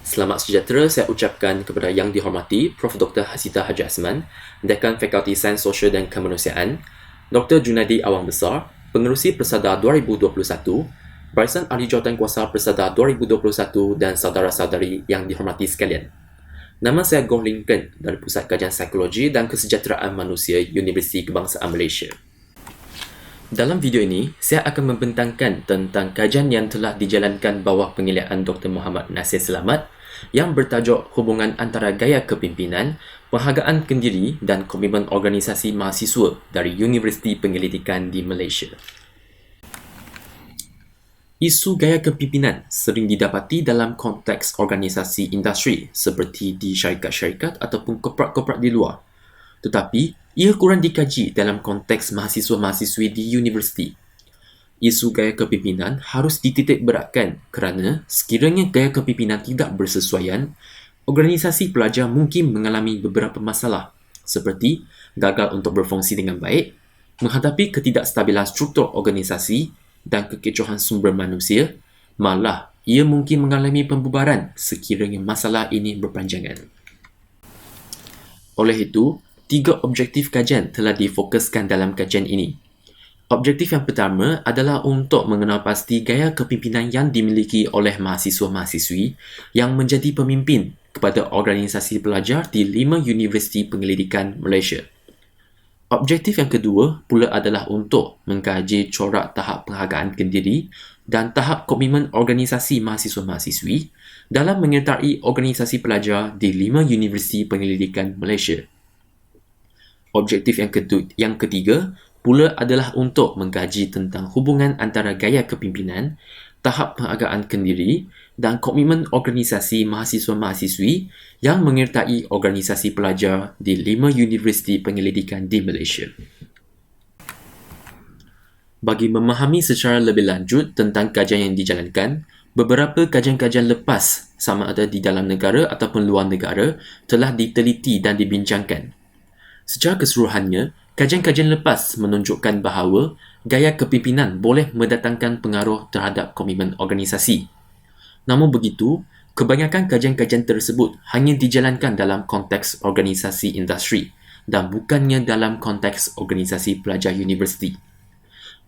Selamat sejahtera saya ucapkan kepada Yang Dihormati Prof. Dr. Hasita Haji Asman, Dekan Fakulti Sains Sosial dan Kemanusiaan, Dr. Junaidi Awang Besar, Pengerusi Persada 2021, Barisan Ahli Jawatankuasa Persada 2021 dan saudara-saudari yang dihormati sekalian. Nama saya Goh Ling Ken dari Pusat Kajian Psikologi dan Kesejahteraan Manusia Universiti Kebangsaan Malaysia. Dalam video ini, saya akan membentangkan tentang kajian yang telah dijalankan bawah penilaian Dr. Muhammad Nasir Selamat yang bertajuk Hubungan Antara Gaya Kepimpinan, Penghargaan Kendiri dan Komitmen Organisasi Mahasiswa dari Universiti Penyelidikan di Malaysia. Isu gaya kepimpinan sering didapati dalam konteks organisasi industri seperti di syarikat-syarikat ataupun korporat-korporat di luar. Tetapi, ia kurang dikaji dalam konteks mahasiswa-mahasiswi di universiti. Isu gaya kepimpinan harus dititik beratkan kerana sekiranya gaya kepimpinan tidak bersesuaian, organisasi pelajar mungkin mengalami beberapa masalah seperti gagal untuk berfungsi dengan baik, menghadapi ketidakstabilan struktur organisasi dan kekecohan sumber manusia, malah ia mungkin mengalami pembubaran sekiranya masalah ini berpanjangan. Oleh itu, 3 objektif kajian telah difokuskan dalam kajian ini. Objektif yang pertama adalah untuk mengenal pasti gaya kepimpinan yang dimiliki oleh mahasiswa-mahasiswi yang menjadi pemimpin kepada organisasi pelajar di 5 Universiti Penyelidikan Malaysia. Objektif yang kedua pula adalah untuk mengkaji corak tahap penghargaan kendiri dan tahap komitmen organisasi mahasiswa-mahasiswi dalam menyertai organisasi pelajar di 5 Universiti Penyelidikan Malaysia. Objektif yang ketiga pula adalah untuk mengkaji tentang hubungan antara gaya kepimpinan, tahap penghargaan kendiri dan komitmen organisasi mahasiswa-mahasiswi yang menyertai organisasi pelajar di 5 Universiti Penyelidikan di Malaysia. Bagi memahami secara lebih lanjut tentang kajian yang dijalankan, beberapa kajian-kajian lepas sama ada di dalam negara ataupun luar negara telah diteliti dan dibincangkan. Secara keseluruhannya, kajian-kajian lepas menunjukkan bahawa gaya kepimpinan boleh mendatangkan pengaruh terhadap komitmen organisasi. Namun begitu, kebanyakan kajian-kajian tersebut hanya dijalankan dalam konteks organisasi industri dan bukannya dalam konteks organisasi pelajar universiti.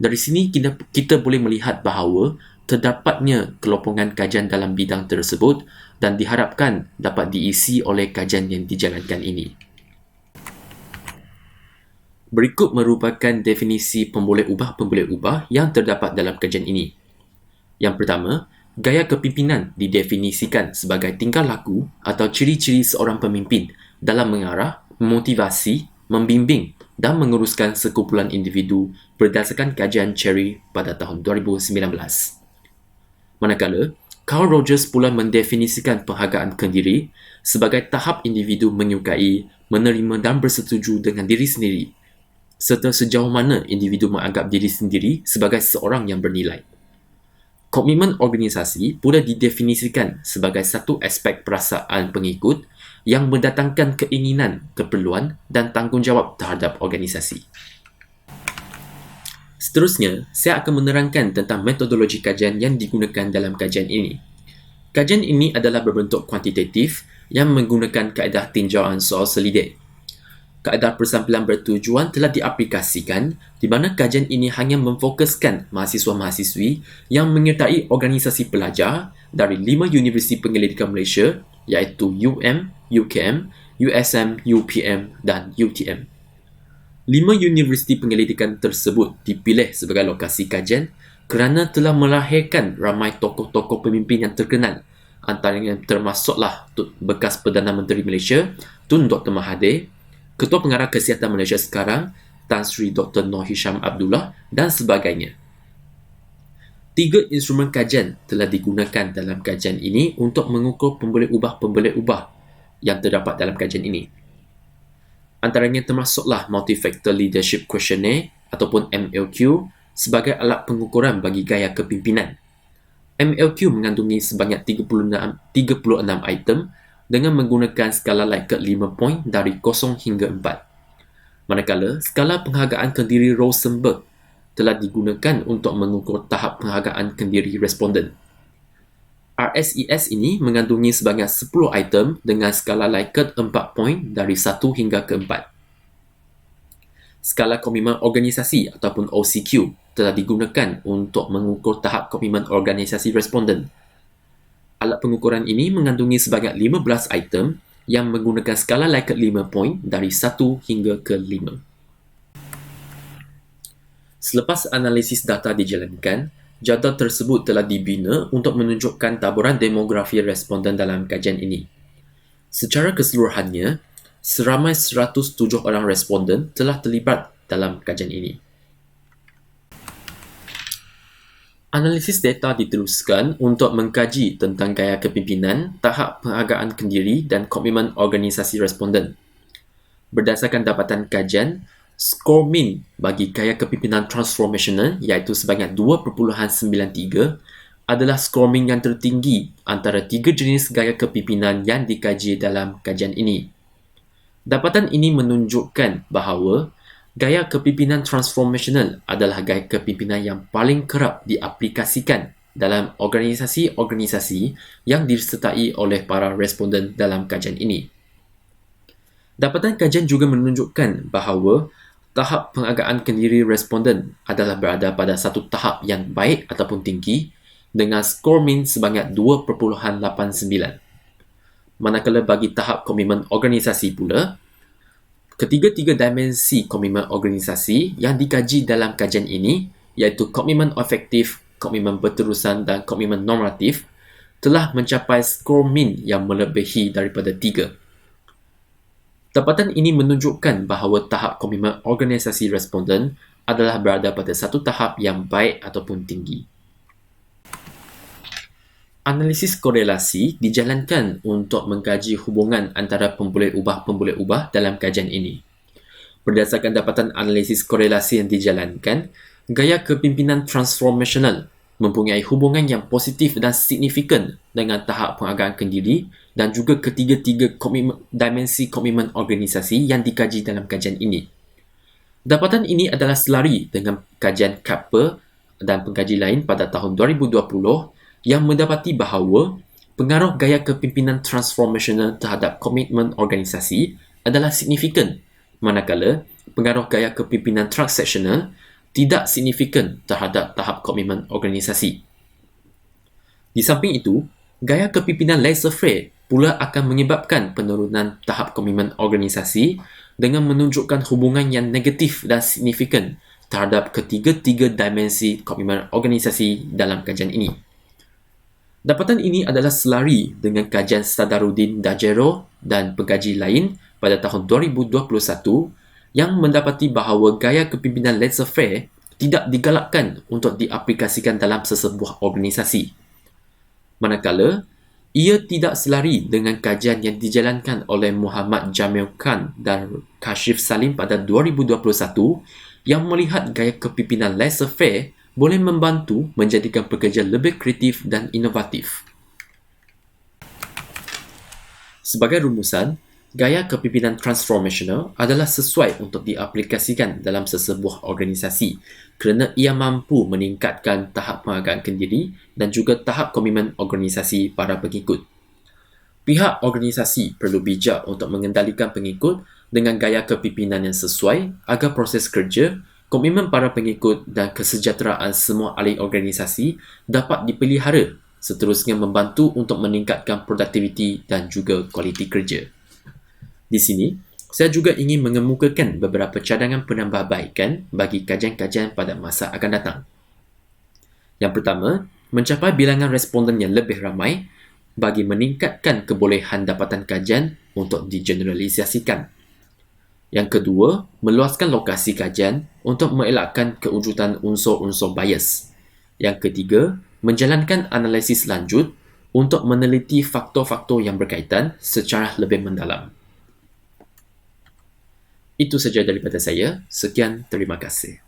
Dari sini kita boleh melihat bahawa terdapatnya kelompokan kajian dalam bidang tersebut dan diharapkan dapat diisi oleh kajian yang dijalankan ini. Berikut merupakan definisi pemboleh ubah yang terdapat dalam kajian ini. Yang pertama, gaya kepimpinan didefinisikan sebagai tingkah laku atau ciri-ciri seorang pemimpin dalam mengarah, memotivasi, membimbing dan menguruskan sekumpulan individu berdasarkan kajian Cherry pada tahun 2019. Manakala, Carl Rogers pula mendefinisikan penghargaan kendiri sebagai tahap individu menyukai, menerima dan bersetuju dengan diri sendiri, serta sejauh mana individu menganggap diri sendiri sebagai seorang yang bernilai. Komitmen organisasi pula didefinisikan sebagai satu aspek perasaan pengikut yang mendatangkan keinginan, keperluan dan tanggungjawab terhadap organisasi. Seterusnya, saya akan menerangkan tentang metodologi kajian yang digunakan dalam kajian ini. Kajian ini adalah berbentuk kuantitatif yang menggunakan kaedah tinjauan soal selidik. Kaedah persampilan bertujuan telah diaplikasikan di mana kajian ini hanya memfokuskan mahasiswa-mahasiswi yang menyertai organisasi pelajar dari 5 Universiti Penyelidikan Malaysia iaitu UM, UKM, USM, UPM dan UTM. 5 Universiti Penyelidikan tersebut dipilih sebagai lokasi kajian kerana telah melahirkan ramai tokoh-tokoh pemimpin yang terkenal, antaranya termasuklah bekas Perdana Menteri Malaysia Tun Dr. Mahathir, Ketua Pengarah Kesihatan Malaysia sekarang, Tan Sri Dr. Noor Hisham Abdullah dan sebagainya. 3 instrumen kajian telah digunakan dalam kajian ini untuk mengukur pemboleh ubah yang terdapat dalam kajian ini. Antaranya termasuklah Multi-Factor Leadership Questionnaire ataupun MLQ sebagai alat pengukuran bagi gaya kepimpinan. MLQ mengandungi sebanyak 36 item dengan menggunakan skala Likert 5 poin dari 0 hingga 4. Manakala, skala penghargaan kendiri Rosenberg telah digunakan untuk mengukur tahap penghargaan kendiri responden. RSES ini mengandungi sebanyak 10 item dengan skala Likert 4 poin dari 1 hingga ke 4. Skala komitmen organisasi ataupun OCQ telah digunakan untuk mengukur tahap komitmen organisasi responden. Alat pengukuran ini mengandungi sebanyak 15 item yang menggunakan skala Likert 5 poin dari 1 hingga ke 5. Selepas analisis data dijalankan, jadual tersebut telah dibina untuk menunjukkan taburan demografi responden dalam kajian ini. Secara keseluruhannya, seramai 107 orang responden telah terlibat dalam kajian ini. Analisis data diteruskan untuk mengkaji tentang gaya kepimpinan, tahap penghargaan kendiri dan komitmen organisasi responden. Berdasarkan dapatan kajian, skor min bagi gaya kepimpinan transformational iaitu sebanyak 2.93 adalah skor min yang tertinggi antara tiga jenis gaya kepimpinan yang dikaji dalam kajian ini. Dapatan ini menunjukkan bahawa gaya kepimpinan transformational adalah gaya kepimpinan yang paling kerap diaplikasikan dalam organisasi-organisasi yang disertai oleh para responden dalam kajian ini. Dapatan kajian juga menunjukkan bahawa tahap penghargaan kendiri responden adalah berada pada satu tahap yang baik ataupun tinggi dengan skor min sebanyak 2.89. Manakala bagi tahap komitmen organisasi pula, ketiga-tiga dimensi komitmen organisasi yang dikaji dalam kajian ini iaitu komitmen efektif, komitmen berterusan dan komitmen normatif telah mencapai skor min yang melebihi daripada 3. Dapatan ini menunjukkan bahawa tahap komitmen organisasi responden adalah berada pada satu tahap yang baik ataupun tinggi. Analisis korelasi dijalankan untuk mengkaji hubungan antara pembulih ubah dalam kajian ini. Berdasarkan dapatan analisis korelasi yang dijalankan, gaya kepimpinan transformational mempunyai hubungan yang positif dan signifikan dengan tahap penghargaan kendiri dan juga ketiga-tiga dimensi komitmen organisasi yang dikaji dalam kajian ini. Dapatan ini adalah selari dengan kajian Kappa dan pengkaji lain pada tahun 2020 yang mendapati bahawa pengaruh gaya kepimpinan transformational terhadap komitmen organisasi adalah signifikan, manakala pengaruh gaya kepimpinan transactional tidak signifikan terhadap tahap komitmen organisasi. Di samping itu, gaya kepimpinan laissez-faire pula akan menyebabkan penurunan tahap komitmen organisasi dengan menunjukkan hubungan yang negatif dan signifikan terhadap ketiga-tiga dimensi komitmen organisasi dalam kajian ini. Dapatan ini adalah selari dengan kajian Sadaruddin Dajero dan pengkaji lain pada tahun 2021 yang mendapati bahawa gaya kepimpinan laissez-faire tidak digalakkan untuk diaplikasikan dalam sesebuah organisasi. Manakala, ia tidak selari dengan kajian yang dijalankan oleh Muhammad Jamil Khan dan Kashif Salim pada 2021 yang melihat gaya kepimpinan laissez-faire boleh membantu menjadikan pekerja lebih kreatif dan inovatif. Sebagai rumusan, gaya kepimpinan transformational adalah sesuai untuk diaplikasikan dalam sesebuah organisasi kerana ia mampu meningkatkan tahap penghargaan kendiri dan juga tahap komitmen organisasi para pengikut. Pihak organisasi perlu bijak untuk mengendalikan pengikut dengan gaya kepimpinan yang sesuai agar proses kerja, komitmen para pengikut dan kesejahteraan semua ahli organisasi dapat dipelihara, seterusnya membantu untuk meningkatkan produktiviti dan juga kualiti kerja. Di sini, saya juga ingin mengemukakan beberapa cadangan penambahbaikan bagi kajian-kajian pada masa akan datang. Yang pertama, mencapai bilangan responden yang lebih ramai bagi meningkatkan kebolehan dapatan kajian untuk digeneralisasikan. Yang kedua, meluaskan lokasi kajian untuk mengelakkan kewujudan unsur-unsur bias. Yang ketiga, menjalankan analisis lanjut untuk meneliti faktor-faktor yang berkaitan secara lebih mendalam. Itu saja daripada saya. Sekian, terima kasih.